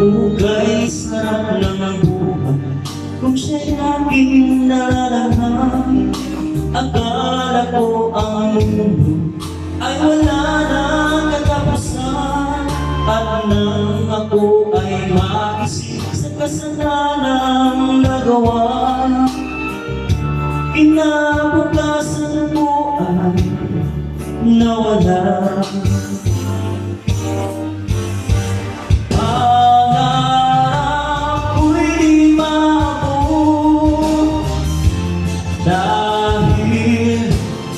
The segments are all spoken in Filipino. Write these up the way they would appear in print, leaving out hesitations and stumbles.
Hugay sarap ng ang buhay kung siya'y aking nararamdaman. Akala ko ang mundo ay wala nang katapusan, at nang ako ay maisip sa kasalanang nagawa, kinabukasan ko ay nawala. Dahil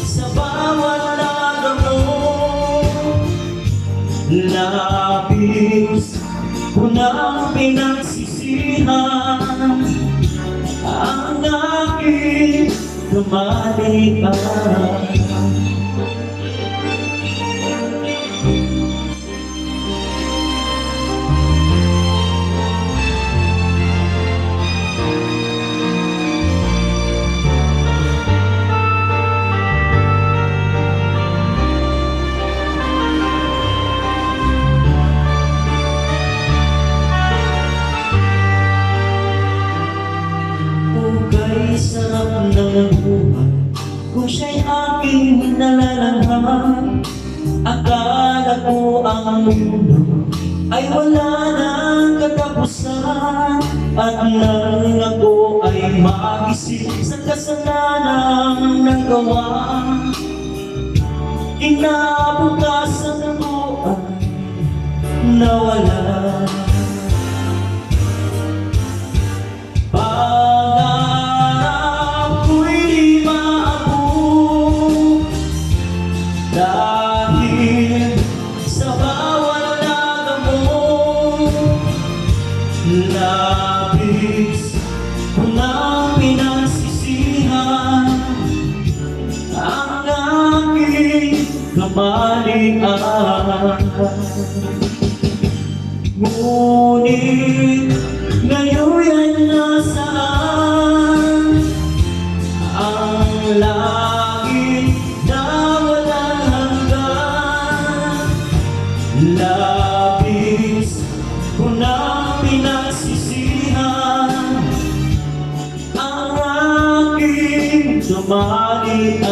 sa bawat lagam mo, labis ko nang pinagsisihan ang aking kamalian. Sarap ng buhay kung siya'y aking nalalangham. Akala ko ang mundo ay wala nang katapusan, at nang ako ay magising sa kasalanang nagawa, kinabukasan ko ay nawala. Dahil sa bawat lagam mo, labis ko nang pinagsisihan ang aking kamalian. Ngunit ngayon ay nasaan ang langit na walang hanggan? Labis ko nang pinagsisihan ang aking kamalian.